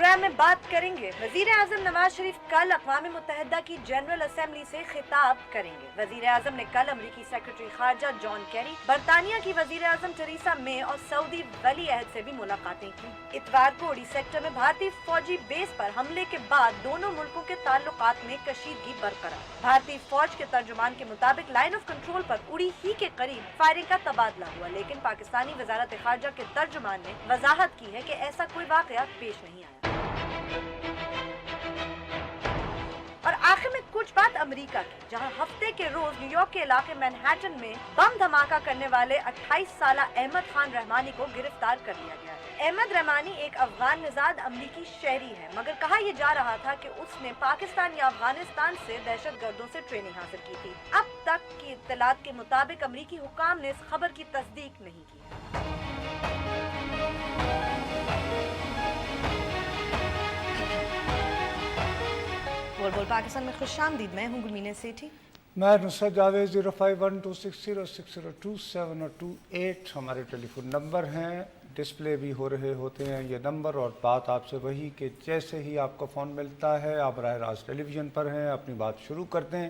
Programme में बात करेंगे। वजीर आजम नवाज शरीफ कल अक़वाम मुत्तहिदा की जनरल असेंबली से खिताब करेंगे। वजीर आजम ने कल अमरीकी सेक्रेटरी खारजा जॉन कैरी, बरतानिया की वजीर आजम टेरेसा मे और सऊदी वली अहद से भी मुलाकातें की। इतवार को उड़ी सेक्टर में भारतीय फौजी बेस पर हमले के बाद दोनों मुल्कों के ताल्लुकात में कशीदगी बरकरार। भारतीय फौज के तर्जुमान के मुताबिक लाइन ऑफ कंट्रोल पर उड़ी ही के करीब फायरिंग का तबादला हुआ, लेकिन पाकिस्तानी वजारत खारजा के तर्जुमान ने वजाहत की है कि ऐसा कोई वाकया पेश नहीं आया। और आखिर में कुछ बात अमेरिका की, जहां हफ्ते के रोज न्यूयॉर्क के इलाके मैनहट्टन में बम धमाका करने वाले 28 साला अहमद खान रहमानी को गिरफ्तार कर लिया गया है। अहमद रहमानी एक अफगान निजाद अमरीकी शहरी है, मगर कहा यह जा रहा था कि उसने पाकिस्तान या अफगानिस्तान से दहशतगर्दों से ट्रेनिंग हासिल की थी। अब तक की इत्तलात के मुताबिक अमरीकी हुकाम ने इस खबर की तस्दीक नहीं की। बोल पाकिस्तान में खुशामदीद। मैं हूँ गुलमीना सेठी। मैं नुसरत जावेद। 0512606027 और 28 हमारे टेलीफोन नंबर हैं, डिस्प्ले भी हो रहे होते हैं ये नंबर। और बात आपसे वही कि जैसे ही आपको फ़ोन मिलता है आप बराह रास्त टेलीविज़न पर हैं, अपनी बात शुरू कर दें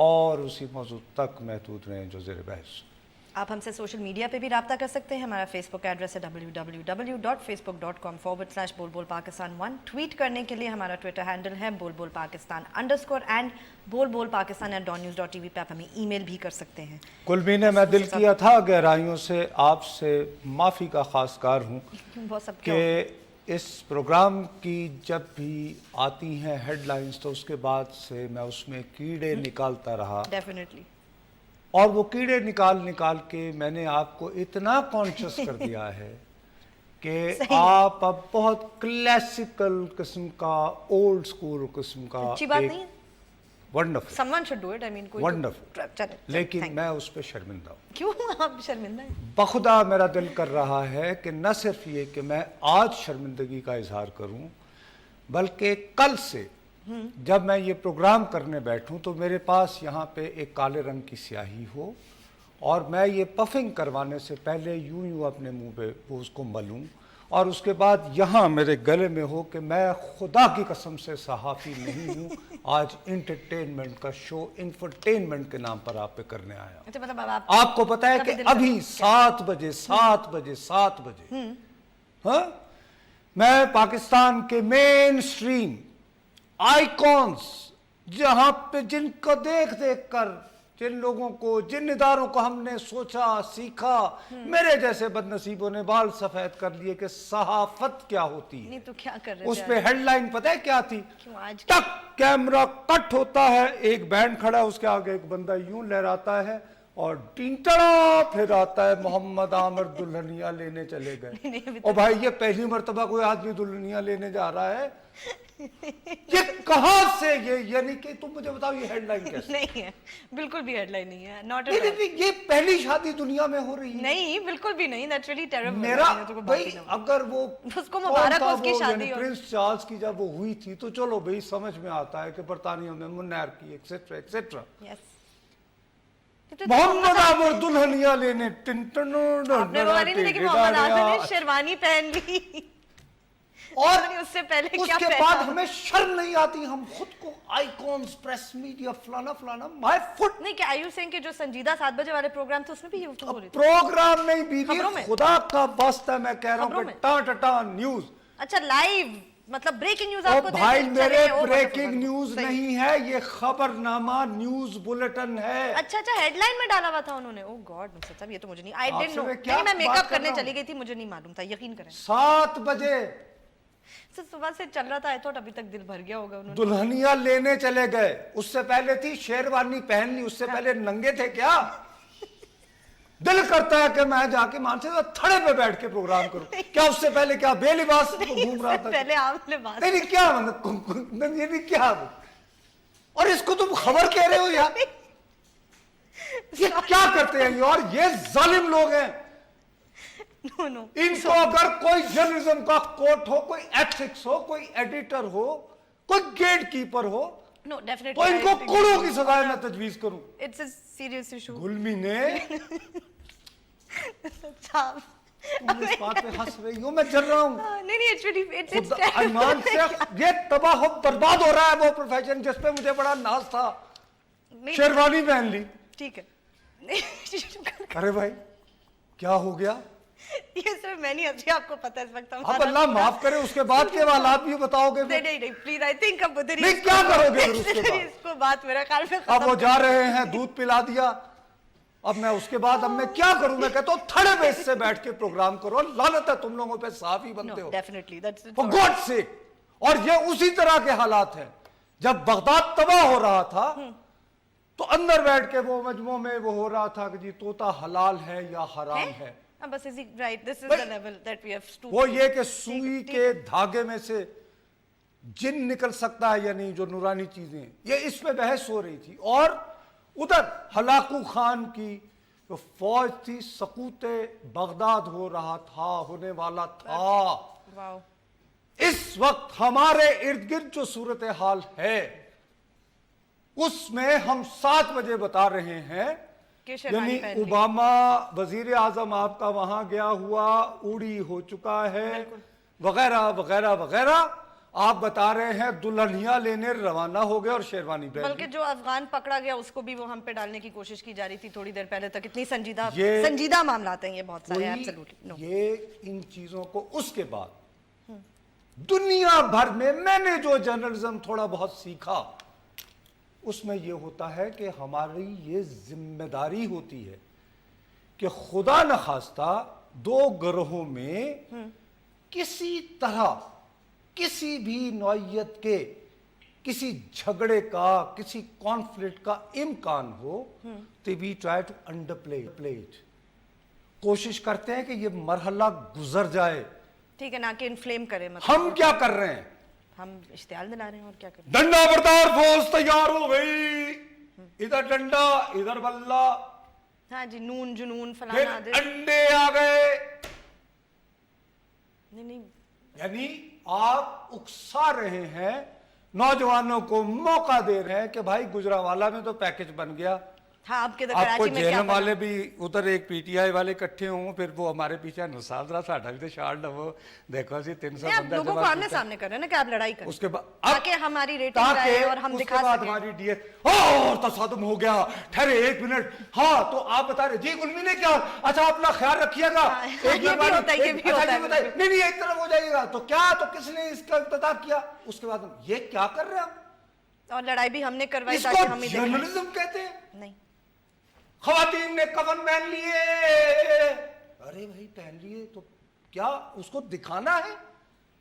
और उसी मौजू तक महदूद रहें जो ज़ेर बहस। आप हमसे सोशल मीडिया पे भी रब्ता कर सकते हैं। हमारा फेसबुक एड्रेस है www.facebook.com/बोलबोलपाकिस्तान1। ट्वीट करने के लिए हमारा ट्विटर हैंडल है बोलबोलपाकिस्तान _ एंड बोलबोलपाकिस्तान@dawnnews.tv पे आप हमें ईमेल भी कर सकते हैं। कुलबीने, मैं दिल की अथाह गहराइयों से आपसे माफ़ी का खासकार हूँ कि इस प्रोग्राम की जब भी आती हैं हेडलाइंस तो उसके बाद से मैं उसमें कीड़े निकालता रहा। डेफिनेटली। और वो कीड़े निकाल के मैंने आपको इतना कॉन्शियस कर दिया है कि आप अब बहुत क्लासिकल किस्म का, ओल्ड स्कूल किस्म का, अच्छी बात नहीं है। Wonderful, someone should do it. I mean कोई वंडरफुल। लेकिन मैं उस पर शर्मिंदा हूँ। क्यों आप शर्मिंदा हैं? बखुदा मेरा दिल कर रहा है कि न सिर्फ ये कि मैं आज शर्मिंदगी का इजहार करूँ, बल्कि कल से जब मैं ये प्रोग्राम करने बैठूं तो मेरे पास यहाँ पे एक काले रंग की स्याही हो और मैं ये पफिंग करवाने से पहले यूं अपने मुंह पे वो उसको मलूं और उसके बाद यहाँ मेरे गले में हो कि मैं खुदा की कसम से सहाफ़ी नहीं हूँ, आज इंटरटेनमेंट का शो इंफरटेनमेंट के नाम पर आप पे करने आया। अच्छा, मतलब आपको पता है कि अभी 7 बजे हाँ, मैं पाकिस्तान के मेन स्ट्रीम आइकॉन्स, जहां पे जिनको देख कर जिन लोगों को, जिन इदारों को हमने सोचा सीखा, मेरे जैसे बदनसीबों ने बाल सफेद कर लिए कि सहाफत क्या होती है। नहीं तो क्या कर रहे उस पे हेडलाइन पता है क्या थी? आज टक कैमरा कट होता है, एक बैंड खड़ा है, उसके आगे एक बंदा यूं लहराता है और टिंटड़ा फिर आता है मोहम्मद आमिर दुल्हनिया लेने चले गए। और भाई ये पहली मर्तबा कोई आदमी दुल्हनिया लेने जा रहा है, ये कहां से, ये यानी कि तुम मुझे बताओ ये हेडलाइन कैसे? नहीं है, बिल्कुल भी हेडलाइन नहीं है। नॉट ये पहली शादी दुनिया में हो रही है। नहीं, बिल्कुल भी नहीं। That's really terrible. मेरा भाई अगर वो उसको मुबारक हो उसकी शादी हो। प्रिंस चार्ल्स की जब वो हुई थी तो चलो भाई समझ में आता है कि बरतानिया में मुन्नैर की etcetera etcetera. Yes, Mohammad Aamir दुल्हनिया लेने मोहम्मद आमिर ने शेरवानी पहन ली और उससे पहले उसके बाद हमें शर्म नहीं आती, हम खुद को आइकॉन्स, प्रेस मीडिया, फलाना फलाना, माय फुट। नहीं, क्या आयु सिंह के जो संजीदा 7 बजे वाले प्रोग्राम थे उसमें भी ये हो रही थी? प्रोग्राम नहीं बीवी, खुदा का वास्ता मैं कह रहा हूं कि टाटा न्यूज। अच्छा, लाइव मतलब ब्रेकिंग न्यूज आपको भाई मेरे ब्रेकिंग न्यूज नहीं है, ये खबरनामा न्यूज बुलेटिन है। अच्छा, हेडलाइन में डाला हुआ था उन्होंने। ओह गॉड, साहब ये तो मुझे नहीं, आई डिडंट नो। मैं मेकअप करने चली गई थी, मुझे नहीं मालूम था, यकीन करें। 7 बजे सुबह से चल रहा था, तो अभी तक दिल भर गया होगा। उन्होंने दुल्हनिया लेने चले गए, उससे पहले थी शेरवानी पहन ली, उससे पहले नंगे थे क्या? दिल करता है कि मैं जाके मानसे थड़े पे बैठ के प्रोग्राम करूं। क्या उससे पहले क्या बेलिबास घूम रहा था? पहले आप लिबास नहीं क्या मतलब ये नहीं क्या, और इसको तुम खबर कह रहे हो यार? ये क्या करते हैं और ये जालिम लोग हैं। नो, इनको अगर कोई जर्नलिज्म का कोर्ट हो, कोई एथिक्स हो, कोई एडिटर हो, कोई गेट कीपर हो, नो डेफिनेटली, तो इनको करोड़ों की सजाएं मैं तजवीज करूं। It's a serious issue. गुलमी ने तुम इस बात पे हंस रही हो, मैं जल रहा हूँ। नहीं नहीं, it's really it's ईमान से ये तबाह हो बर्बाद हो रहा है वो प्रोफेशन जिस पे मुझे बड़ा नाज था। नहीं, शेरवानी पहन ली। ठीक है। अरे भाई क्या हो गया? ये सिर्फ मैं नहीं हंसी, आपको पता है इस वक्त अब अल्लाह माफ करे, उसके बाद के हालात भी बताओगे? नहीं नहीं नहीं, प्लीज, आई थिंक अब उधर ही नहीं, क्या करोगे फिर उसके बाद? इसको बात मेरा ख्याल में अब वो जा रहे हैं, दूध पिला दिया, अब मैं उसके बाद अब मैं क्या करूं? मैं कहता हूं थड़े बेस से बैठ के प्रोग्राम करो, लानत है तुम लोगों पे, साफी बनते हो definitely, that's for God sake. और ये उसी तरह के हालात हैं जब बगदाद तबाह हो रहा था तो अंदर बैठ के वो मजमू में वो हो रहा था कि जी तोता हलाल है या हराम है। बस इसी right, this is the level that we have stood. वो ये कि सुई के धागे में से जिन निकल सकता है या नहीं, जो नूरानी चीजें, ये इसमें बहस हो रही थी। और उधर हलाकू खान की जो फौज थी, सकूते बगदाद हो रहा था, होने वाला था। वाओ। इस वक्त हमारे इर्द गिर्द जो सूरत हाल है उसमें हम 7 बजे बता रहे हैं, यानी ओबामा वजीर आजम आपका वहां गया हुआ, उड़ी हो चुका है, वगैरह वगैरह वगैरह। आप बता रहे हैं दुल्हनिया लेने रवाना हो गए और शेरवानी पहन ली। बल्कि जो अफगान पकड़ा गया उसको भी वो हम पे डालने की कोशिश की जा रही थी थोड़ी देर पहले तक। इतनी संजीदा मामलात हैं ये, बहुत सारे। एब्सोल्युटली ये इन चीजों को उसके बाद दुनिया भर में मैंने जो जर्नलिज्म थोड़ा बहुत सीखा उसमें यह होता है कि हमारी ये जिम्मेदारी होती है कि खुदा न खास्ता 2 ग्रोहों में किसी तरह किसी भी नौइयत के किसी झगड़े का, किसी कॉन्फ्लिक्ट का इम्कान हो तो वी ट्राई टू अंडरप्ले इट। कोशिश करते हैं कि ये मरहला गुजर जाए, ठीक है, ना कि इन्फ्लेम करे। मतलब हम क्या कर रहे हैं? हम इश्तियाल दिला रहे हैं और क्या करें। डंडा बरदार फौज तैयार हो गई, इधर डंडा इधर बल्ला। हाँ जी, नून जुनून फिर फलाना अंडे आ गए। नहीं, यानी आप उकसा रहे हैं, नौजवानों को मौका दे रहे हैं कि भाई गुजरावाला में तो पैकेज बन गया। हाँ, आपके तो आपको कराची में क्या जेलम वाले भी उधर एक पीटीआई वाले इकट्ठे हों, फिर वो हमारे पीछे नसादरा साढ़ा भी तो शार्ट वो देखो जी 300 आप बंदा लोगों को आमने सामने कर रहे हैं ना कि आप लड़ाई करें, उसके बाद ताकि हमारी रेटिंग आए और हम दिखा सकें। हमारी डीएस और तसादुम हो गया। ठहरे 1 मिनट। हाँ, तो आप बता रहे जी गुलमी ने क्या? अच्छा, अपना ख्याल रखिएगा। ये भी होता है, ये भी होता है। नहीं एक तरफ हो जाइएगा। तो क्या, तो किसने इसका इब्तिदा किया? उसके बाद ये क्या कर रहे हैं? और लड़ाई भी हमने करवाई इसको ताकि हम ही जर्नलिज्म कहते हैं? नहीं। खवातीन ने कफन पहन लिए। अरे भाई पहन लिए तो क्या उसको दिखाना है?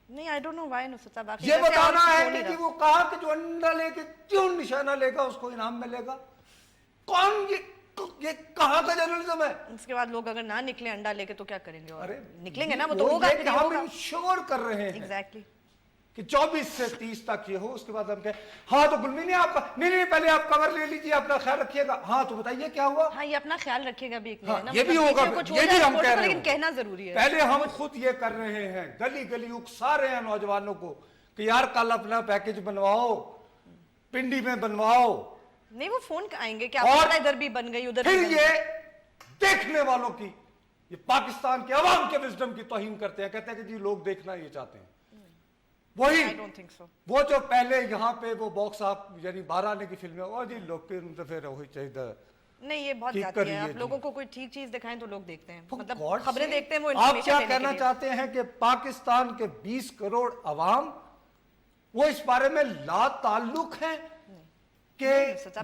नहीं, I don't know why Nusrat साहब, ये बताना है कि वो कहा कि जो अंडा लेके क्यों निशाना लेगा उसको इनाम मिलेगा। कौन ये कहां का जर्नलिज्म है? उसके बाद लोग अगर ना निकले अंडा लेके तो क्या करेंगे? और अरे निकलेंगे ना, वो तो होगा। हम इंश्योर कर रहे हैं एग्जैक्टली कि 24 से 30 तक ये हो। उसके बाद हम कहें हाँ तो गुलमी ने आपका नहीं पहले आप कवर ले लीजिए, अपना ख्याल रखिएगा। हाँ तो बताइए क्या हुआ? हाँ, ये अपना ख्याल रखिएगा भी एक हाँ, ना, ये भी होगा, ये भी हम कह रहे हैं, लेकिन कहना जरूरी है। पहले हम खुद ये कर रहे हैं, गली गली उकसा रहे हैं नौजवानों को कि यार कल अपना पैकेज बनवाओ, पिंडी में बनवाओ। नहीं, वो फोन आएंगे क्या और इधर भी बन गई उधर फिर ये देखने वालों की, ये पाकिस्तान के अवाम के विजडम की तौहीन करते हैं, कहते हैं कि जी लोग देखना ये चाहते हैं। वही I don't think so. वो जो पहले यहाँ पे वो बॉक्स आप यानी 12 आने की फिल्में, और जी लोग तो फिर वही चाहिए। नहीं, ये बहुत जाती है। आप लोगों को कोई ठीक चीज दिखाएं तो लोग देखते हैं, मतलब खबरें देखते हैं वो। आप क्या कहना चाहते हैं कि पाकिस्तान के 20 करोड़ अवाम वो इस बारे में ला ताल्लुक है कि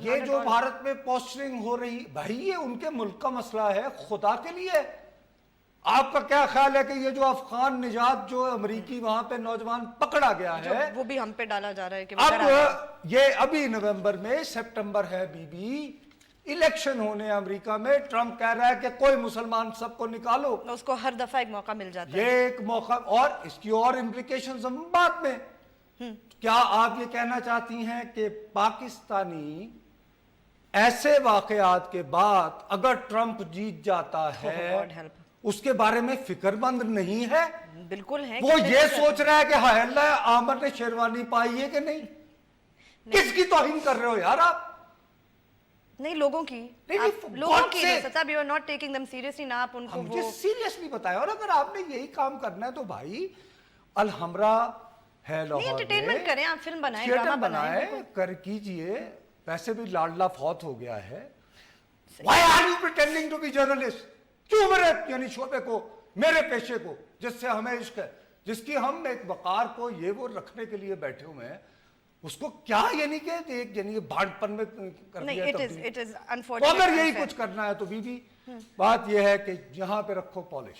ये जो भारत में पोस्टरिंग हो रही, भाई ये उनके मुल्क का मसला है, खुदा के लिए। आपका क्या ख्याल है कि ये जो अफगान निजात जो अमेरिकी वहां पे नौजवान पकड़ा गया है, वो भी हम पे डाला जा रहा है कि अब ये अभी नवंबर में, सितंबर है बीबी, इलेक्शन होने अमेरिका में, ट्रंप कह रहा है कि कोई मुसलमान सबको निकालो। उसको हर दफा एक मौका मिल जाता है। ये एक मौका, और इसकी और इम्प्लीकेशंस हम बाद में। क्या आप ये कहना चाहती हैं कि पाकिस्तानी ऐसे वाकयात के बाद अगर ट्रंप जीत जाता है उसके बारे में फिक्रमंद नहीं है? बिल्कुल है। वो ये सोच रहा है कि हाय अल्लाह आमर ने शेरवानी पाई है कि नहीं? किसकी तौहीन कर रहे हो यार आप? नहीं लोगों की, नहीं, आप for लोगों God's की sake. नहीं सता, you are not taking them seriously ना, आप उनको मुझे वो सीरियसली बताया। और अगर आपने यही काम करना है तो भाई अल हमरा है नहीं, लाहौर एंटरटेनमेंट में, करें, आप फिल्म बनाएं, थिएटर ड्रामा बनाए बनाएं, कर कीजिए। वैसे भी लाडला फौत हो गया है। Why are you pretending to be journalist? क्यों मेरे यानी शोबे को, मेरे पेशे को जिससे हमें इश्क है, जिसकी हम एक वकार को ये वो रखने के लिए बैठे हुए हैं, उसको क्या यानी कि एक यानी भाड़पन में कर नहीं, दिया इट इज तो अनफॉर्चुनेट। अगर यही कुछ करना है तो बीबी बात यह है कि यहाँ पे रखो पॉलिश,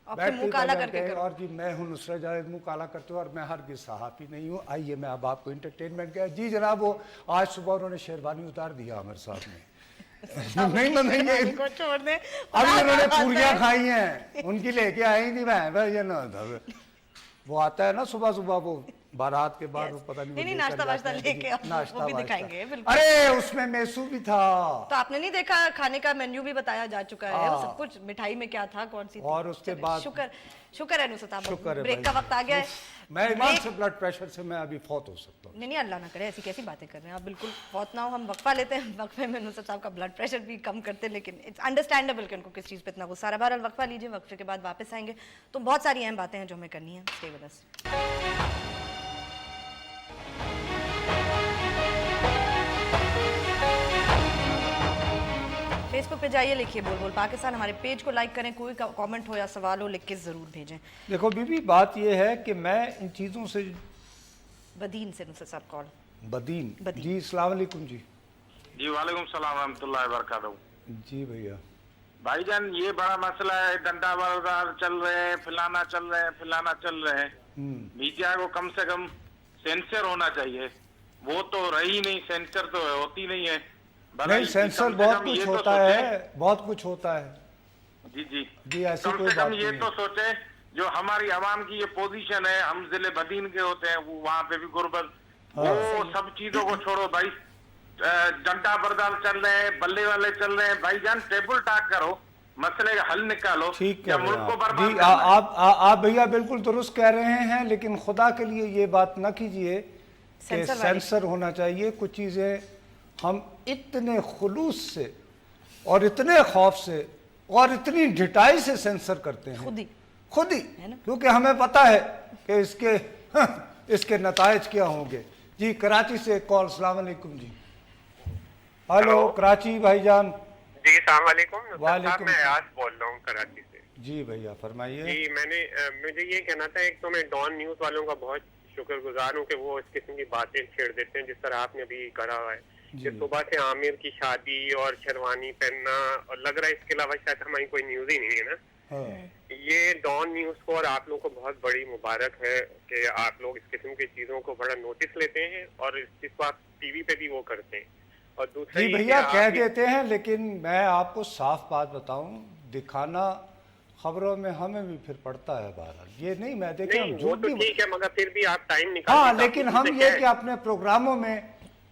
आपके मुंह काला करके करो। और जी मैं हूँ नुसरत जावेद, मुंह काला करते हो, और मैं हरगिज़ सहाफ़ी नहीं हूँ। आइए मैं अब आपको इंटरटेनमेंट किया। जी जनाब, वो आज सुबह उन्होंने शेरवानी उतार दिया आमिर साहब ने। नहीं नहीं, इनको छोड़ दें, अभी उन्होंने पूरियां खाई हैं, उनकी लेके आई नहीं मैं ये ना वो आता है ना सुबह सुबह वो बारात के बाद, वो पता नहीं नहीं, नाश्ता वाश्ता लेके आओ, वो भी दिखाएंगे, बिल्कुल। अरे उसमें मेसू भी था। तो आपने नहीं देखा, खाने का मेन्यू भी बताया जा चुका है, वो सब कुछ मिठाई में क्या था, कौन सी थी। और उसके बाद शुक्र है नुसरत साहब, शुक्र है ब्रेक का वक्त आ गया है। मैं ईमान से ब्लड प्रेशर से मैं अभी फौत हो सकता हूँ। नहीं अल्लाह ना करे, ऐसी कैसी बातें कर रहे हैं आप, बिल्कुल फौत ना हो। हम वक्फा लेते हैं, वक्फे में नुसरत साहब का ब्लड प्रेशर भी कम करते हैं, लेकिन इट्स अंडरस्टैंडेबल कि उनको किस चीज़ पे इतना गुस्सा आ रहा है। बहरहाल वक्फा लीजिए, वक्फे के बाद वापस आएंगे तो बहुत सारी अहम बातें हैं जो हमें करनी है। Stay with us. फेसबुक पे जाइए, लिखिए बोल बोल पाकिस्तान, हमारे पेज को लाइक करें, कोई कमेंट हो या सवाल हो लिख के ज़रूर भेजें। देखो बीबी, बात यह है कि मैं इन चीज़ों से बदीन से नुसरत साहब कॉल। बदीन बदीन। जी, अस्सलाम वालेकुम जी। जी वालेकुम सलाम रहमतुल्लाहि व बरकातहू। जी भैया। भाईजान ये बड़ा मसला है, डंडा बरदार चल रहे हैं, फलाना चल रहे हैं, फलाना चल रहे हैं। मीडिया को कम से कम सेंसर होना चाहिए, वो तो रही नहीं, सेंसर तो होती नहीं है। नहीं, सेंसर बहुत कुछ होता है, बहुत कुछ होता है। जी जी जी, ऐसी कम कोई से बात कम ये नहीं तो है। सोचे, जो हमारी आवाम की ये पोजीशन है, हम जिले बदीन के होते हैं, वो वहाँ पे भी गुर्बत, वो सब चीजों को छोड़ो भाई। डंडा बरदार चल रहे हैं, बल्ले वाले चल रहे हैं, भाईजान टेबल टाक करो, मसले का हल निकालो। ठीक या है मुल्क को भैया। बर्बाद जी, करना है। आप भैया बिल्कुल दुरुस्त कह रहे हैं, लेकिन खुदा के लिए ये बात ना कीजिए कि सेंसर वाली। सेंसर होना चाहिए। कुछ चीज़ें हम इतने खुलूस से और इतने खौफ से और इतनी ढिठाई से सेंसर करते हैं, खुद ही है ना? क्योंकि हमें पता है कि इसके नतायज क्या होंगे। जी, कराची से कॉल। अस्सलाम वालेकुम जी। हेलो कराची भाईजान। जी अस्सलाम वालेकुम। वालेकुम मैं आयास बोल रहा हूँ कराची से। जी भैया फरमाइए। जी मुझे ये कहना था, एक तो मैं डॉन न्यूज वालों का बहुत शुक्रगुजार हूँ कि वो इस किस्म की बातें छेड़ देते हैं जिस तरह आपने अभी करा हुआ है कि सुबह से आमिर की शादी और शेरवानी पहनना, और लग रहा है इसके अलावा शायद हमारी कोई न्यूज ही नहीं है ना। हाँ। ये डॉन न्यूज को और आप लोगों को बहुत बड़ी मुबारक है कि आप लोग इस किस्म की चीजों को बड़ा नोटिस लेते हैं और इसको आप टीवी पे भी वो करते हैं। और दूसरा जी भैया कह देते हैं, लेकिन मैं आपको साफ बात बताऊं, दिखाना खबरों में हमें भी फिर पड़ता है। बहरहाल ये नहीं मैं देखे हम वो झूठ तो नहीं। ठीक है, मगर फिर भी आप टाइम निकाल। हाँ, लेकिन हम ये कि अपने प्रोग्रामों में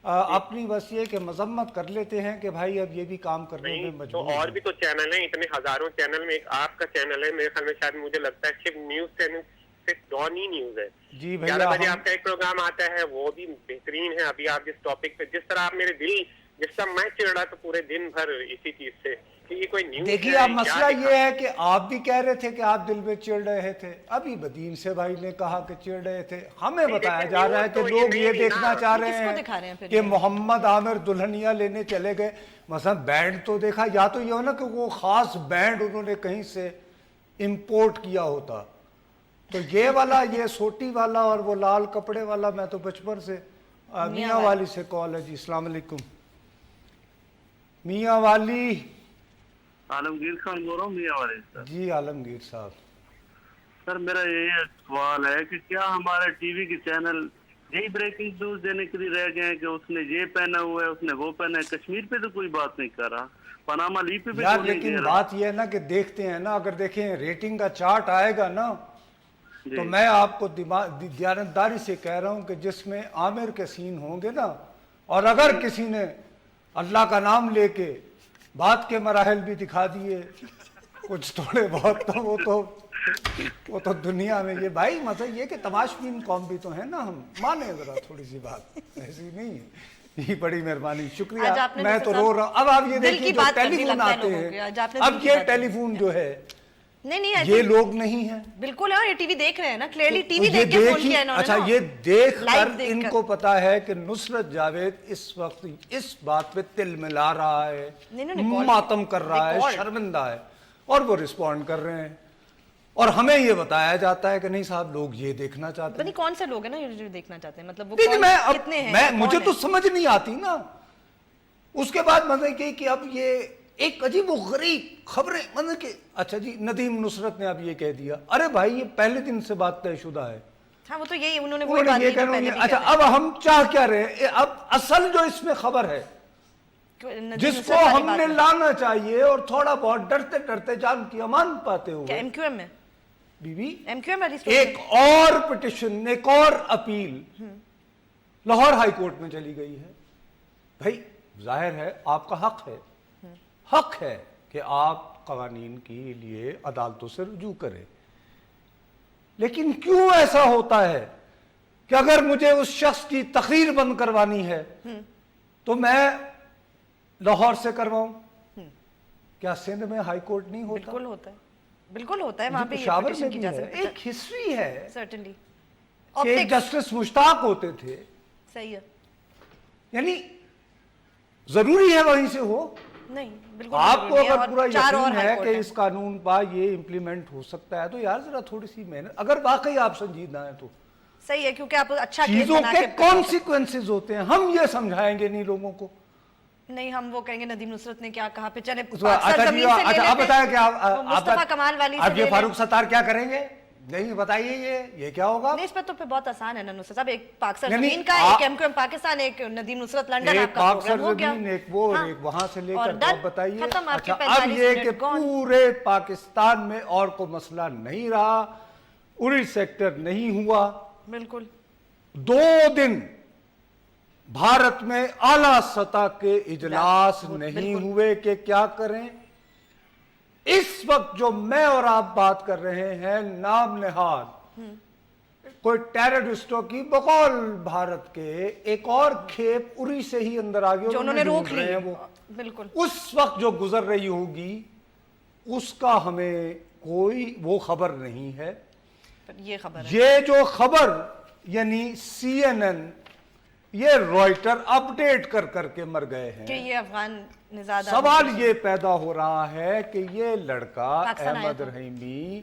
अपनी बस ये कि मजम्मत कर लेते हैं कि भाई अब ये भी काम करने में तो मजबूर और हैं। भी तो चैनल हैं, इतने हजारों चैनल में एक आपका चैनल है, मेरे ख्याल में शायद मुझे लगता है सिर्फ न्यूज चैनल सिर्फ डॉन ही न्यूज है। जी भैया 11 बजे हम आपका एक प्रोग्राम आता है, वो भी बेहतरीन है। अभी आप जिस टॉपिक पे, जिस तरह आप मेरे दिल, जिस तरह मैं चिड़ रहा था पूरे दिन भर इसी चीज से कि ये कोई न्यूज देखिए, अब मसला ये है कि आप भी कह रहे थे कि आप दिल में चिढ़ रहे थे, अभी बदीन से भाई ने कहा कि चिढ़ रहे थे। हमें बताया जा रहा है कि लोग ये देखना चाह रहे दिखा रहे हैं हैं फिर कि मोहम्मद आमिर दुल्हनिया लेने चले गए। मसलन बैंड तो देखा, या तो ये हो ना कि वो खास बैंड उन्होंने कहीं से इम्पोर्ट किया होता, तो ये वाला, ये सोटी वाला और वो लाल कपड़े वाला, मैं तो बचपन से मियाँ वाली से कॉल है जी। अस्सलाम वालेकुम मियाँ वाली। आलमगीर खान बोल रहा हूँ मियाँ वाले सर। जी आलमगीर साहब। सर मेरा ये सवाल है कि क्या हमारे टीवी के चैनल यही ब्रेकिंग न्यूज देने के लिए रह गए हैं कि उसने ये पहना हुआ है, उसने वो पहना है? कश्मीर पे तो कोई बात नहीं कर रहा, पनामा लीग पे भी यार, कोई नहीं लेकिन कह रहा। बात ये है ना कि देखते हैं ना, अगर देखें रेटिंग का चार्ट आएगा ना, जी। तो मैं आपको दयानतदारी से कह रहा हूं कि जिसमें आमिर के सीन होंगे ना, और अगर किसी ने अल्लाह का नाम लेके बात के मराहल भी दिखा दिए कुछ थोड़े बहुत, तो वो तो दुनिया में ये भाई मतलब ये कि तमाशबीन कौम भी तो है ना, हम माने जरा थोड़ी सी बात, ऐसी नहीं है। جی بڑی مہربانی، آج شکریہ. آپ نے میں جیسے تو صاحب رو رہا ہوں. اب آپ یہ دل دیکھیے کی جو بات کر دی ٹیلی فون لگتا ہے آتے لوگوں کی. آج آپ نے ہیں، دل اب کی یہ بات ٹیلی فون جو ہے نہیں یہ لوگ نہیں ہیں. بالکل ہے، اور یہ ٹی وی دیکھ رہے ہیں نا، کلیئرلی ٹی وی یہ دیکھ کے فون دیکھی، کیا انہوں نے. اچھا نا یہ دیکھ لائیو کر دیکھ ان کر. کو پتا ہے کہ نصرت جاوید اس وقت اس بات پہ تل ملا رہا ہے، ماتم کر رہا ہے، شرمندہ ہے، اور وہ رسپونڈ کر رہے ہیں. اور ہمیں یہ بتایا جاتا ہے کہ نہیں صاحب لوگ یہ دیکھنا چاہتے ہیں. نہیں کون سے لوگ ہیں نا یہ جو دیکھنا چاہتے ہیں، مطلب وہ کتنے ہیں، مجھے تو سمجھ نہیں آتی نا. اس کے بعد مطلب کہ اب یہ ایک عجیب و غریب خبریں، مطلب کہ اچھا جی ندیم نصرت نے اب یہ کہہ دیا. ارے بھائی یہ پہلے دن سے بات طے شدہ ہے. ہاں وہ تو یہی انہوں نے انہوں نے یہ کہنا. اچھا اب ہم چاہ کیا رہے ہیں؟ اب اصل جو اس میں خبر ہے جس کو ہم نے لانا چاہیے اور تھوڑا بہت ڈرتے ڈرتے جان کی امان پاتے ہوئے ایم کیو ایم میں بی بی ایم کیو ایم ایک اور پٹیشن، ایک اور اپیل لاہور ہائی کورٹ میں چلی گئی ہے. بھائی ظاہر ہے آپ کا حق ہے کہ آپ قوانین کے لیے عدالتوں سے رجوع کریں، لیکن کیوں ایسا ہوتا ہے کہ اگر مجھے اس شخص کی تقریر بند کروانی ہے تو میں لاہور سے کرواؤں؟ کیا سندھ میں ہائی کورٹ نہیں ہوتا؟ بالکل ہوتا ہے وہاں پہ. پشاور میں بھی ہے، ایک ہسٹری ہے سرٹنلی کہ ایک جسٹس مشتاق ہوتے تھے. صحیح ہے، یعنی ضروری ہے وہیں سے ہو. نہیں بالکل آپ کو اگر پورا یقین ہے کہ اس قانون پا یہ امپلیمنٹ ہو سکتا ہے تو یار ذرا تھوڑی سی محنت، اگر واقعی آپ سنجیدہ ہیں تو صحیح ہے، کیونکہ آپ اچھا چیزوں کے کانسیکوینسز ہوتے ہیں. ہم یہ سمجھائیں گے نہیں لوگوں کو. نہیں ہم وہ کہیں گے ندیم نصرت نے کیا کہا پہ چلے اچھا آپ بتائیں کہ مصطفیٰ کمال والی آپ یہ فاروق ستار کیا کریں گے؟ نہیں بتائیے یہ کیا ہوگا؟ نہیں اس پہ تو پھر بہت آسان ہے نا نصرت صاحب، ایک پاکستان زمین کا، ایک ایم کیو ایم پاکستان، ایک ندیم نصرت لنڈن، آپ کا پروگرام ہو گیا. ایک وہ اور ایک وہاں سے لے کر آپ بتائیے. اچھا اب یہ کہ پورے پاکستان میں اور کوئی مسئلہ نہیں رہا، اری سیکٹر نہیں ہوا. بالکل 2 دن بھارت میں اعلیٰ سطح کے اجلاس نہیں ہوئے کہ کیا کریں. اس وقت جو میں اور آپ بات کر رہے ہیں نام نہاد کوئی ٹیررسٹوں کی بقول بھارت کے ایک اور کھیپ اری سے ہی اندر آ گئی، جو انہوں نے روک لی. وہ بالکل اس وقت جو گزر رہی ہوگی اس کا ہمیں کوئی وہ خبر نہیں ہے. یہ خبر ہے، یہ جو خبر یعنی سی این این یہ رائٹر اپڈیٹ کر کر کے مر گئے ہیں کہ یہ افغان نژاد سوال یہ پیدا ہو رہا ہے کہ یہ لڑکا پاکستان آیا احمد تھا. رحیمی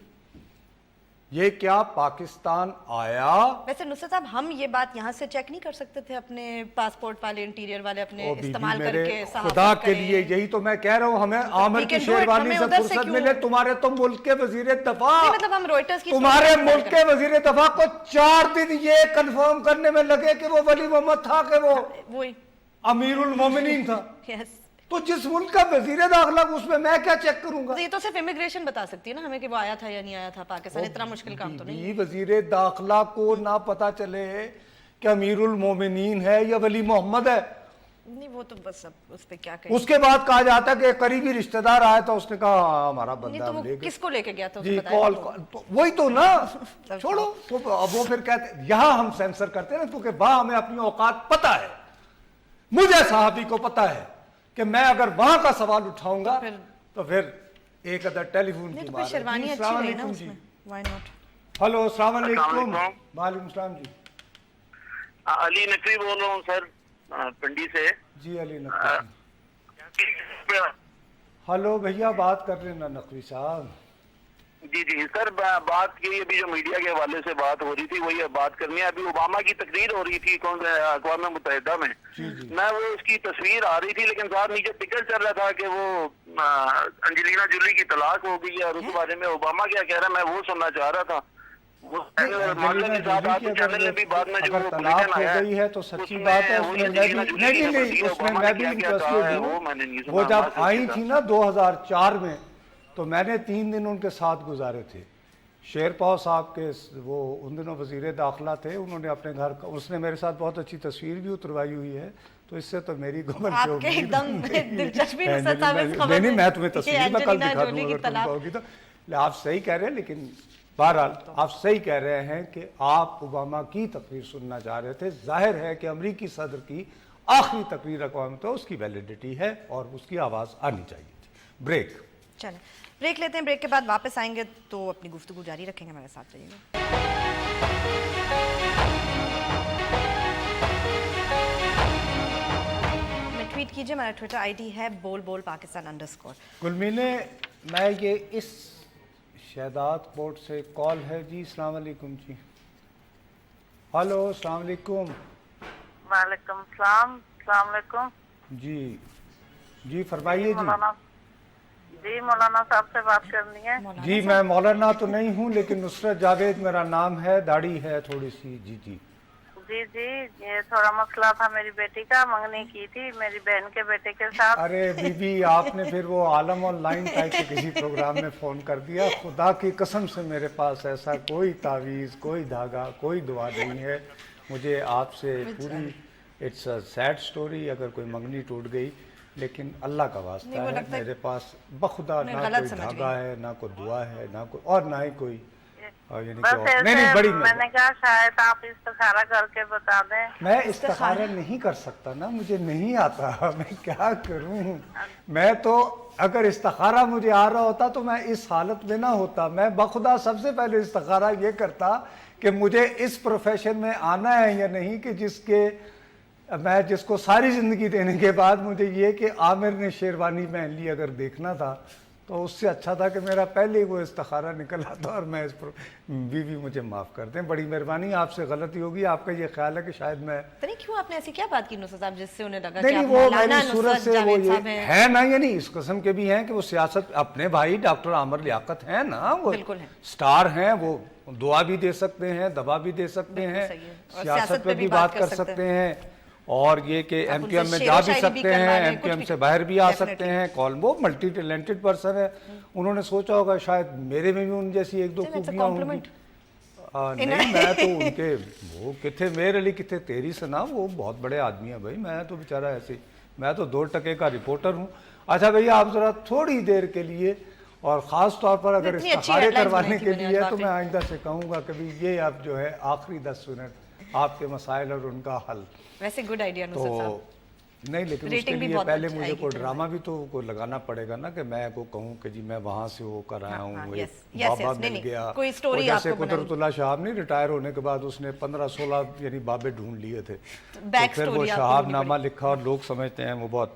یہ کیا پاکستان آیا؟ ویسے نصرت صاحب ہم یہ بات یہاں سے چیک نہیں کر سکتے تھے؟ اپنے پاسپورٹ والے انٹیریئر والے اپنے استعمال کر کے خدا کے لیے یہی تو میں کہہ رہا ہوں. ہمیں عامر کی شیروانی سے فرصت ملے. تمہارے تو ملک کے وزیر دفاع، مطلب ہم روئٹرز کی تمہارے ملک کے وزیر دفاع کو 4 دن یہ کنفرم کرنے میں لگے کہ وہ ولی محمد تھا کہ وہ امیر المومنین تھا. تو جس ملک کا وزیر داخلہ اس میں کیا چیک کروں گا؟ یہ تو صرف امیگریشن بتا سکتی ہے نا ہمیں کہ وہ آیا تھا یا نہیں آیا تھا پاکستان. اتنا مشکل کام تو نہیں. وزیر داخلہ کو نہ پتا چلے کہ امیر المومنین ہے یا ولی محمد ہے؟ نہیں وہ تو بس اب اس پہ کیا کہیں. اس کے بعد کہا جاتا ہے کہ قریبی رشتہ دار آیا تھا، اس نے کہا ہمارا بندہ تو وہ کس کو لے کے گیا تھا جی کال وہی تو نا چھوڑو. وہ پھر کہتے یہاں ہم سینسر کرتے ہیں نا کیونکہ وہاں ہمیں اپنی اوقات پتا ہے. مجھے صحافی کو پتا ہے کہ میں اگر وہاں کا سوال اٹھاؤں گا تو پھر ایک ادھر ٹیلی فون کی بات ہے. السلام علیکم جی. ہلو السلام علیکم. وعلیکم السلام جی. علی نقوی بول رہا ہوں سر پنڈی سے. جی علی نقوی. ہلو بھیا بات کر رہے ہیں نا نقوی صاحب. جی جی سر بات کی ابھی جو میڈیا کے حوالے سے بات ہو رہی تھی وہی بات کرنی ہے. ابھی اوباما کی تقریر ہو رہی تھی اقوام متحدہ میں. میں وہ اس کی تصویر آ رہی تھی لیکن صاحب نیچے ٹکٹ چل رہا تھا کہ وہ انجلینا جولی کی طلاق ہو گئی ہے اور اس بارے میں اوباما کیا کہہ رہا ہے میں وہ سننا چاہ رہا تھا. اگر طلاق ہو گئی ہے تو سچی بات ہے. اس میں میں بھی انٹرسٹڈ ہوں. وہ جب آئی تھی نا 2004 میں تو میں نے 3 دن ان کے ساتھ گزارے تھے. شیر پاؤ صاحب کے وہ ان دنوں وزیر داخلہ تھے، انہوں نے اپنے گھر کا اس نے میرے ساتھ بہت اچھی تصویر بھی اتروائی ہوئی ہے. تو اس سے تو میری گمن نہیں میں تمہیں تصویر میں کل دکھا دوں اگر تم کہو گی تو. آپ صحیح کہہ رہے ہیں لیکن بہرحال آپ صحیح کہہ رہے ہیں کہ آپ اوباما کی تقریر سننا چاہ رہے تھے. ظاہر ہے کہ امریکی صدر کی आखिरी तकरीर अक़वाम मुत्तहिदा उसकी वैलिडिटी है और उसकी आवाज़ आनी चाहिए थी। ब्रेक। चलें ब्रेक लेते हैं, ब्रेक के बाद वापस आएंगे तो अपनी गुफ्तगू जारी रखेंगे, हमारे साथ रहिएगा। ट्वीट कीजिए, हमारा ट्विटर आईडी है @bolbolpakistan_। गुलमीने, मैं ये इस शहदाद कोर्ट से कॉल है जी। अस्सलाम वालेकुम जी। हेलो, अस्सलाम वालेकुम। वालेकुम सलाम। अस्सलाम वालेकुम। जी फरमाइए जी। मौलाना साहब से बात करनी है। जी मैं मौलाना तो नहीं हूँ, लेकिन नुसरत जावेद मेरा नाम है, दाढ़ी है थोड़ी सी। जी ये थोड़ा मसला था, मेरी बेटी का मंगनी की थी मेरी बहन के बेटे के साथ। अरे बीबी, आपने फिर वो आलम ऑनलाइन टाइप के किसी प्रोग्राम में फ़ोन कर दिया। खुदा की कसम से मेरे पास ऐसा कोई तावीज़, कोई धागा, कोई दुआ नहीं है। मुझे आपसे पूरी, इट्स अ सैड स्टोरी अगर कोई मंगनी टूट गई, लेकिन अल्लाह का वास्ता है, मेरे पास बखुदा ना कोई धागा है, ना कोई दुआ है, ना कोई और ना ही कोई बड़ी। मैंने कहा शायद आप इस्तिखारा करके बता दें। मैं इस्तिखारा नहीं कर सकता ना, मुझे नहीं आता, मैं क्या करूं। मैं तो अगर इस्तिखारा मुझे आ रहा होता तो मैं इस हालत में ना होता। मैं बखुदा सबसे पहले इस्तिखारा ये करता कि मुझे इस प्रोफेशन में आना है या नहीं, कि जिसको सारी ज़िंदगी देने के बाद मुझे ये कि आमिर ने शेरवानी पहन ली अगर देखना था, तो उससे अच्छा था कि मेरा पहले ही वो इस्तिखारा निकल आता। और मैं बीवी मुझे माफ़ कर दें, बड़ी मेहरबानी, आपसे गलती होगी। आपका ये ख्याल है कि शायद मैं नहीं, क्यों आपने ऐसी क्या बात की नुसरत साहब जिससे उन्हें लगा नहीं, कि आप वो मौलाना मेरी सूरत से वो ये है ना, यानी इस किस्म के भी हैं कि वो सियासत, अपने भाई डॉक्टर आमिर लियाकत हैं ना, वो बिल्कुल हैं, स्टार हैं, वो दुआ भी दे सकते हैं, दबा भी दे सकते हैं, सियासत पे भी बात कर सकते हैं, और ये कि एमकेएम में जा भी सकते हैं, एमकेएम से बाहर भी आ सकते हैं। कॉल वो मल्टी टैलेंटेड पर्सन है। उन्होंने सोचा होगा शायद मेरे में भी उन जैसी एक दो खूबियां होंगी। नहीं, मैं तो उनके वो किथे मेरे लिए किथे तेरी सना, वो बहुत बड़े आदमी है भाई। मैं तो बेचारा ऐसे, मैं तो 2 टके का रिपोर्टर हूँ। अच्छा भैया, आप जरा थोड़ी देर के लिए, और ख़ास तौर पर अगर इस्तिखारे करवाने के लिए है, तो मैं आइंदा से कहूँगा कभी ये आप जो है आखिरी 10 मिनट आपके मसाइल और उनका हल। वैसे गुड आइडिया नुसरत साहब। नहीं, लेकिन उसके लिए पहले मुझे कोई ड्रामा भी तो को लगाना पड़ेगा ना, कि मैं को कहूँ कि जी मैं वहाँ से वो कर आया हूँ, बाबा मिल गया। कोई स्टोरी जैसे कुदरतुल्लाह शहाब नहीं रिटायर होने के बाद उसने 15-16 यानी बाबे ढूंढ लिए थे, तो फिर वो शहाब नामा लिखा और लोग समझते हैं वो बहुत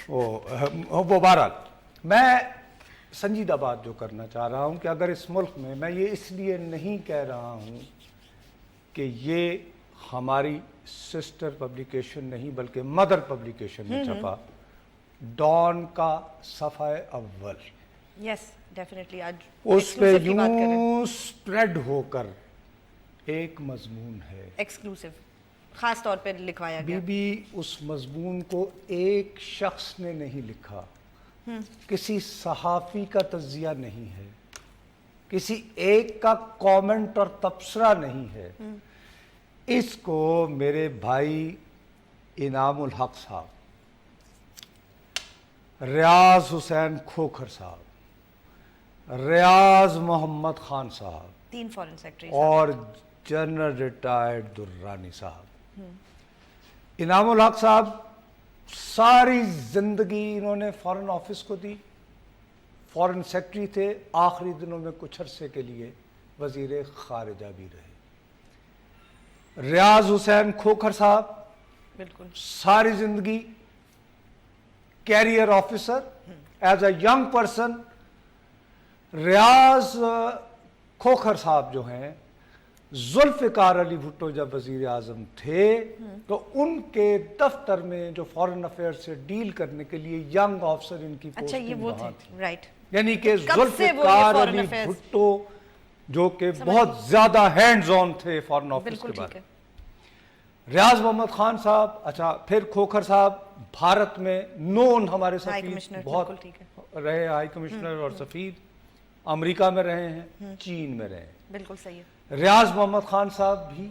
वो बहरहाल मैं संजीदा बात जो करना चाह रहा हूँ कि अगर इस मुल्क में, मैं ये इसलिए नहीं कह रहा हूँ कि ये हमारी सिस्टर पब्लिकेशन नहीं बल्कि मदर पब्लिकेशन में छपा, डॉन का सफ़ा अव्वल, यस डेफिनेटली, आज उस पे यूं स्प्रेड होकर एक मजमून है एक्सक्लूसिव, खास तौर पे लिखवाया गया। बीबी, उस मजमून को एक शख्स ने नहीं लिखा, किसी सहाफ़ी का तज्जिया नहीं है, किसी एक का कमेंट और तबसरा नहीं है। इसको मेरे भाई इनामुल हक साहब, रियाज हुसैन खोखर साहब, रियाज मोहम्मद खान साहब, 3 फॉरेन सेक्रेटरी और जनरल रिटायर्ड दुर्रानी साहब। इनामुल हक साहब सारी जिंदगी इन्होंने फॉरेन ऑफिस को दी, फॉरेन सेक्रेटरी थे, आखिरी दिनों में कुछ अरसे के लिए वजीर खारिजा भी रहे। रियाज हुसैन खोखर साहब बिल्कुल सारी जिंदगी career officer, as a young person. Riyaz Khokhar साहब जो हैं, जुल्फ़िकार अली भुट्टो जब वजीर आज़म थे तो उनके दफ्तर में जो फॉरेन अफेयर से डील करने के लिए यंग ऑफिसर इनकी पोस्टिंग वहाँ थी, राइट। यानी कि जुल्फ़िकार अली भुट्टो जो कि बहुत ज्यादा हैंड्स ऑन थे फॉरेन ऑफिस के बारे में। रियाज मोहम्मद खान साहब, अच्छा फिर खोखर साहब भारत में नोन हमारे सफीर बहुत रहे, हाई कमिश्नर और सफीर, अमेरिका में रहे हैं, चीन में रहे हैं, बिल्कुल सही है। रियाज मोहम्मद खान साहब भी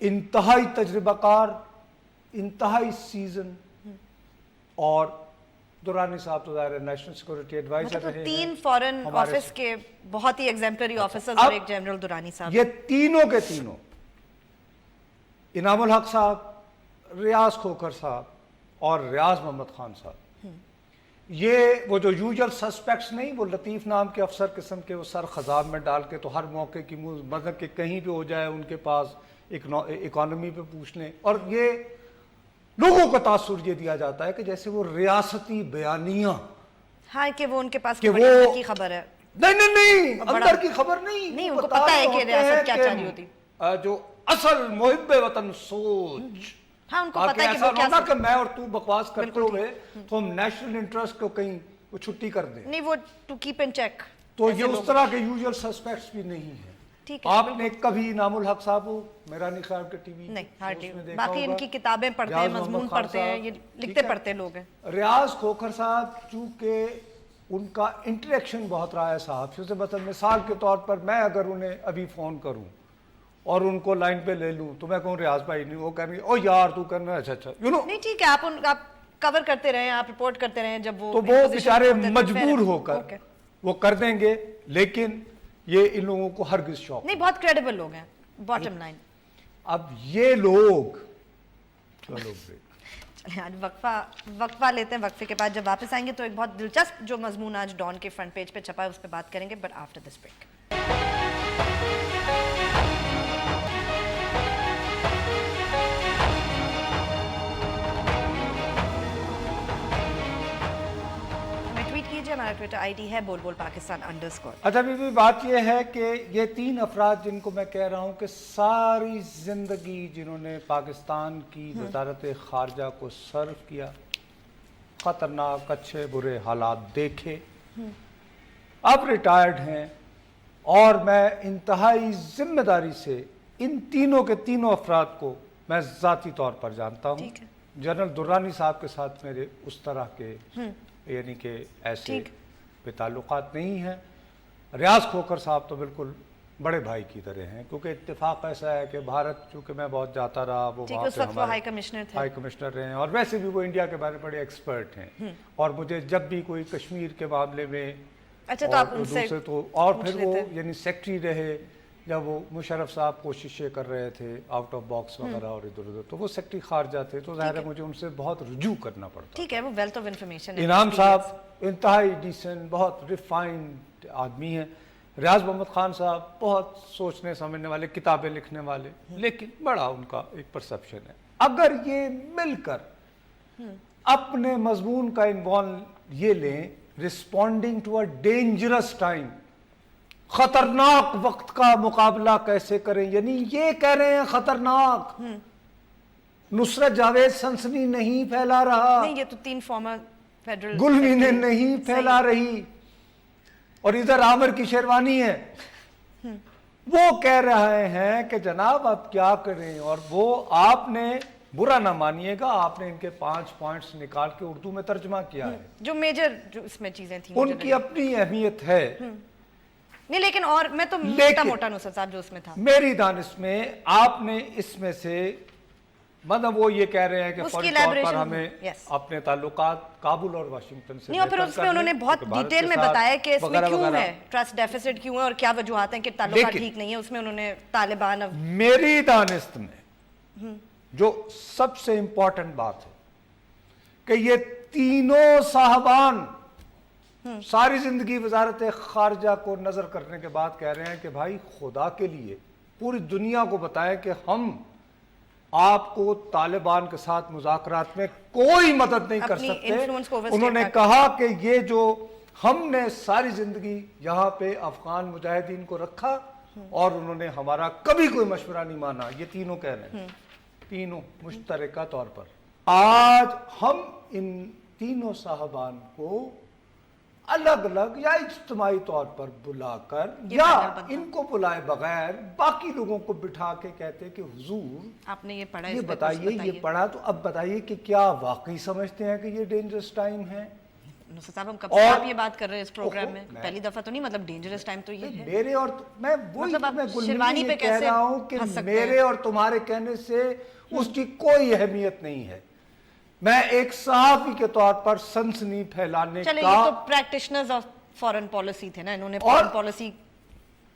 इंतहाई तजर्बाकार, इंतहाई सीजन, और दुरानी साहब तो ज़ाहिर नेशनल सिक्योरिटी एडवाइजर मतलब रहे। 3 फॉरेन ऑफिस के बहुत ही एग्जेम्पलरी ऑफिसर्स और एक जनरल दुरानी साहब। ये तीनों के तीनों, इनामुल हक साहब, ریاض کھوکھر صاحب اور ریاض محمد خان صاحب، یہ وہ جو یوزل سسپیکٹس نہیں، وہ لطیف نام کے افسر قسم کے، وہ سر خضاب میں ڈال کے تو ہر موقع کی مطلب کہ کہیں بھی ہو جائے ان کے پاس اکانومی پہ پوچھ لیں، اور یہ لوگوں کو تاثر یہ دیا جاتا ہے کہ جیسے وہ ریاستی بیانیہ، ہاں کہ وہ ان کے پاس کہ بڑی وہ اندر کی خبر ہے. نہیں اندر کی خبر نہیں، ان کو پتہ ہے کہ ریاست کیا چاہ رہی ہوتی، جو اصل محب وطن سوچ، ہاں ان کو پتہ ہے کہ ایسا وہ نہ کیا ہونا کہ میں اور تو بکواس کرتے ہوئے تو ہم نیشنل انٹرسٹ کو کہیں وہ چھٹی کر دیں. نہیں، وہ ٹو کیپ ان چیک. تو یہ اس طرح کے یوزل سسپیکٹس بھی نہیں ہیں. آپ نے کبھی انعام الحق صاحب ہو، میرا نہیں خیال کہ ٹی وی نہیں ہارڈلی، باقی ان کی کتابیں پڑھتے ہیں، مضمون پڑھتے ہیں، یہ لکھتے پڑھتے لوگ ہیں. ریاض کھوکھر صاحب چونکہ ان کا انٹریکشن بہت رہا ہے صحافیوں سے، مثلا مثال کے طور پر میں اگر انہیں ابھی فون کروں اور ان کو لائن پہ لے لوں تو میں کہوں ریاض بھائی نہیں، وہ کہیں گے او یار تو کرنا اچھا اچھا نہیں ٹھیک ہے، آپ کور کرتے رہیں، آپ رپورٹ کرتے رہیں، جب وہ تو وہ بیچارے مجبور ہو کر وہ کر دیں گے، لیکن یہ ان لوگوں کو ہرگز شوق نہیں. بہت کریڈیبل لوگ ہیں باٹم لائن. اب یہ لوگ چلیں آج وقفہ لیتے ہیں. وقفے کے بعد جب واپس آئیں گے تو ایک بہت دلچسپ جو مضمون آج ڈان کے فرنٹ پیج پہ چھپا ہے اس پہ بات کریں گے، بٹ آفٹر دس بریک. ہمارا ٹویٹر آئی ڈی ہے بول بول پاکستان _. اچھا بی بات یہ ہے کہ یہ 3 افراد جن کو میں کہہ رہا ہوں کہ ساری زندگی جنہوں نے پاکستان کی وزارت خارجہ کو سرو کیا، خطرناک اچھے برے حالات دیکھے، اب ریٹائرڈ ہیں، اور میں انتہائی ذمہ داری سے ان تینوں کے تینوں افراد کو میں ذاتی طور پر جانتا ہوں. جنرل درانی صاحب کے ساتھ میرے اس طرح کے یعنی کہ ایسے پہ تعلقات نہیں ہیں. ریاض کھوکھر صاحب تو بالکل بڑے بھائی کی طرح ہیں، کیونکہ اتفاق ایسا ہے کہ بھارت چونکہ میں بہت جاتا رہا، وہ وہاں پہ ہمارے ہائی کمشنر رہے ہیں، اور ویسے بھی وہ انڈیا کے بارے میں بڑے ایکسپرٹ ہیں، اور مجھے جب بھی کوئی کشمیر کے معاملے میں دوسرے تو، اور پھر وہ یعنی سیکٹری رہے جب وہ مشرف صاحب کوششیں کر رہے تھے آؤٹ آف باکس وغیرہ اور ادھر ادھر، تو وہ سیکٹری خارجہ تھے، تو ظاہر ہے مجھے ان سے بہت رجوع کرنا پڑتا. ٹھیک ہے، وہ ویلتھ آف انفارمیشن ہے. انعام صاحب انتہائی ڈیسنٹ، بہت ریفائنڈ آدمی ہیں. ریاض محمد خان صاحب بہت سوچنے سمجھنے والے، کتابیں لکھنے والے، لیکن بڑا ان کا ایک پرسپشن ہے. اگر یہ مل کر اپنے مضمون کا عنوان یہ لیں، responding to a dangerous time, خطرناک وقت کا مقابلہ کیسے کریں، یعنی یہ کہہ رہے ہیں خطرناک. نصرت جاوید سنسنی نہیں پھیلا رہا، نہیں یہ تو 3 فارمر فیڈرل گلوینیں نہیں پھیلا رہی، اور ادھر عامر کی شیروانی ہے. وہ کہہ رہے ہیں کہ جناب آپ کیا کریں، اور وہ آپ نے برا نہ مانیے گا، آپ نے ان کے 5 پوائنٹس نکال کے اردو میں ترجمہ کیا ہے، جو میجر جو اس میں چیزیں تھیں، ان کی اپنی اہمیت ہے. نہیں لیکن اور میں تو موٹا موٹا نصرت صاحب جو اس میں تھا، میری دانش میں آپ نے اس میں سے مطلب وہ یہ کہہ رہے ہیں کہ فوری طور پر ہمیں اپنے تعلقات کابل اور واشنگٹن سے، نہیں، اور پھر اس میں انہوں نے بہت ڈیٹیل میں بتایا کہ اس میں کیوں ہے ٹرسٹ ڈیفیسٹ کیوں ہے اور کیا وجوہات ہیں کہ تعلقات ٹھیک نہیں ہے. اس میں انہوں نے طالبان، میری دانست میں جو سب سے امپورٹنٹ بات ہے کہ یہ تینوں صاحبان ساری زندگی وزارت خارجہ کو نظر کرنے کے بعد کہہ رہے ہیں کہ بھائی خدا کے لیے پوری دنیا کو بتائیں کہ ہم آپ کو طالبان کے ساتھ مذاکرات میں کوئی مدد نہیں کر سکتے. انہوں نے کہا کہ یہ جو ہم نے ساری زندگی یہاں پہ افغان مجاہدین کو رکھا اور انہوں نے ہمارا کبھی کوئی مشورہ نہیں مانا. یہ تینوں کہہ رہے ہیں، تینوں مشترکہ طور پر. آج ہم ان تینوں صاحبان کو الگ الگ یا اجتماعی طور پر بلا کر یا ان کو بلائے بغیر باقی لوگوں کو بٹھا کے کہتے کہ حضور آپ نے یہ پڑھا، یہ بتائیے، یہ پڑھا، تو اب بتائیے کہ کیا واقعی سمجھتے ہیں کہ یہ ڈینجرس ٹائم ہے. نصرت صاحب ہم کب سے آپ یہ بات کر رہے ہیں اس پروگرام میں، پہلی دفعہ تو نہیں، مطلب ڈینجرس ٹائم تو یہ ہے میرے اور میں وہی شیروانی پہ کہہ رہا ہوں کہ میرے اور تمہارے کہنے سے اس کی کوئی اہمیت نہیں ہے. میں ایک صحافی کے طور پر سنسنی پھیلانے کا، چلے یہ تو پریکٹیشنرز آف فارن پالیسی تھے نا، انہوں نے فارن پالیسی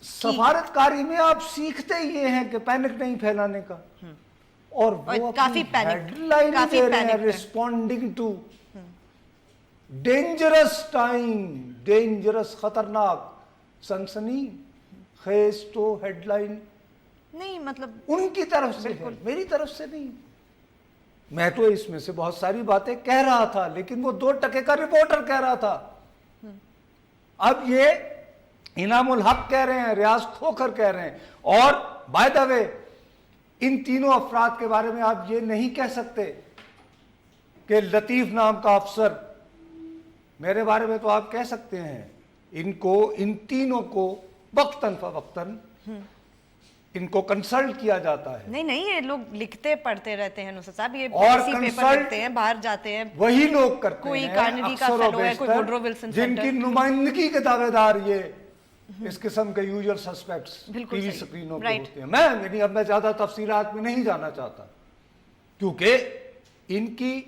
سفارتکاری میں آپ سیکھتے یہ ہیں کہ پینک نہیں پھیلانے کا، اور وہ کافی panicked، ہیڈ لائن کافی دے رہے ہیں panicked ہے۔ Responding to dangerous time, dangerous خطرناک سنسنی خیز تو ہیڈ لائن نہیں مطلب ان کی طرف سے ہے، میری طرف سے نہیں۔ میں تو اس میں سے بہت ساری باتیں کہہ رہا تھا، لیکن وہ 2 ٹکے کا رپورٹر کہہ رہا تھا۔ اب یہ انعام الحق کہہ رہے ہیں، ریاض کھوکھر کہہ رہے ہیں، اور بائی دا وے ان تینوں افراد کے بارے میں آپ یہ نہیں کہہ سکتے کہ لطیف نام کا افسر، میرے بارے میں تو آپ کہہ سکتے ہیں، ان تینوں کو وقتاً فوقتاً ان کو کنسلٹ کیا جاتا ہے۔ نہیں یہ لوگ لکھتے پڑھتے رہتے ہیں نصرت صاحب، یہ اور پیپر کنسلٹ لکھتے ہیں، باہر جاتے ہیں، وہی لوگ کرتے کوئی ہیں کارنیگی کا اکثر و فیلو ہے، کوئی بیشتر، ووڈرو ولسن جن کی سینٹر۔ نمائندگی کے دعوے دار یہ اس قسم کے یوزر سسپیکٹس بالکل ٹی وی صحیح، سکرینوں پہ رائٹ۔ ہوتے ہیں۔ اب میں زیادہ تفصیلات میں نہیں جانا چاہتا، کیونکہ ان کی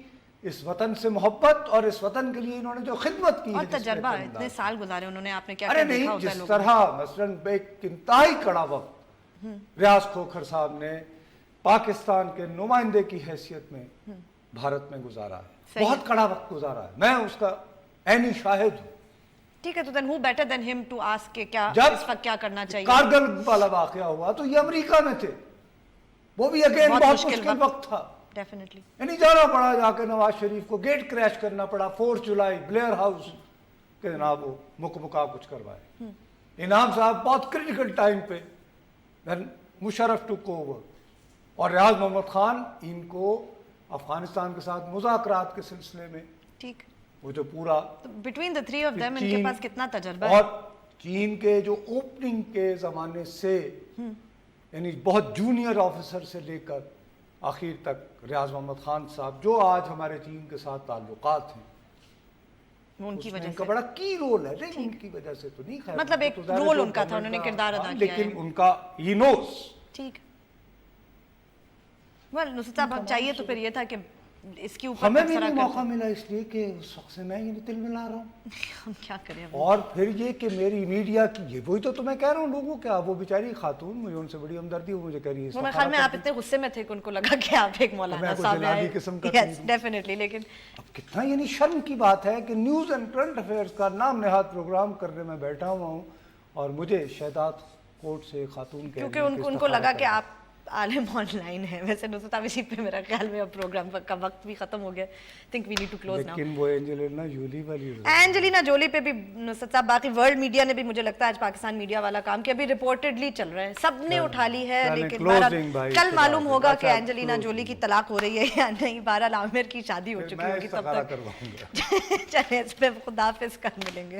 اس وطن سے محبت اور اس وطن کے لیے انہوں نے جو خدمت کی ہے، اور جس میں تجربہ انداز، اتنے سال گزارے انہوں نے، آپ نے کیا ارے کیا دیکھا نہیں، ہوتا ہے جس لوگوں طرح مثلاً ایک انتہائی کڑا وقت ریاض کھوکھر صاحب نے پاکستان کے نمائندے کی حیثیت میں بھارت میں گزارا ہے، بہت کڑا وقت گزارا ہے، میں اس کا عینی شاہد ہوں۔ ٹھیک ہے، تو then who better than him to ask کہ کیا جب اس وقت کیا کرنا چاہیے؟ کارگل والا واقعہ ہوا تو یہ امریکہ میں تھے، وہ بھی اگین بہت مشکل وقت تھا، ڈیفینیٹلی۔ یعنی جانا پڑا جا کے نواز شریف کو، گیٹ کریش کرنا پڑا 4 جولائی بلیئر ہاؤس کہ جناب وہ مکمکا کچھ کروائے۔ انعام صاحب بہت کریٹیکل ٹائم پہ مشرف ٹوک اوور، اور ریاض محمد خان ان کو افغانستان کے ساتھ مذاکرات کے سلسلے میں ٹھیک، وہ جو پورا بٹوین دا 3 آف them ان کے پاس کتنا تجربہ ہے؟ اور چین کے جو اوپننگ کے زمانے سے یعنی بہت جونیئر آفیسر سے لے کر آخر تک ریاض محمد خان صاحب جو آج ہمارے چین کے ساتھ تعلقات ہیں، ان کی اس میں وجہ ان کا سے بڑا کی رول ہے، لیکن ان کی وجہ سے تو نہیں، خیر مطلب ایک تو ظاہر ہے رول جو ان کا تھا، انہوں نے گورنمنٹ کردار کا، ادا کیا ہے۔ لیکن ان کا ہی نوز۔ ٹھیک، نصرت صاحب اب چاہیے تو پھر یہ تھا کہ اس کے اوپر ہمیں بھی تبصرہ نہیں کر موقع ملا، اس لیے کہ اس وقت سے میں ہی تل ملا رہا ہوں، ہم کیا کریں اب؟ اور پھر یہ کہ میری میڈیا کی یہ وہی تو میں کہہ رہا ہوں لوگوں کیا، وہ بیچاری خاتون، مجھے ان سے بڑی ہمدردی ہو، مجھے کہہ رہی ہے میرے خیال میں آپ اتنے غصے میں تھے کہ ان کو لگا کہ آپ ایک مولانا صاحب ہیں، یس ڈیفینیٹلی، لیکن اب کتنا یعنی شرم کی بات ہے کہ نیوز اینڈ کرنٹ افیئرس کا نام نہاد پروگرام کرنے میں بیٹھا ہوا ہوں اور مجھے شہداد کورٹ سے خاتون کے کیونکہ ان کو لگا کہ آپ عالم آن لائن ہے۔ ویسے نصرت صاحب اسی پہ میرا خیال میں اب پروگرام کا وقت بھی ختم ہو گیا، think we need to close now. لیکن وہ اینجلینا جولی والی اینجلینا جولی پہ بھی نصرت صاحب، باقی ورلڈ میڈیا نے بھی مجھے لگتا ہے آج پاکستان میڈیا والا کام کہ ابھی رپورٹڈلی چل رہا ہے، سب نے اٹھا لی ہے، لیکن بہرحال کل معلوم ہوگا کہ اینجلینا جولی کی طلاق ہو رہی ہے یا نہیں، بہرحال عامر کی شادی ہو چکی ہوگی تب تک۔ چلیں اس پہ خدا حافظ، کل ملیں گے۔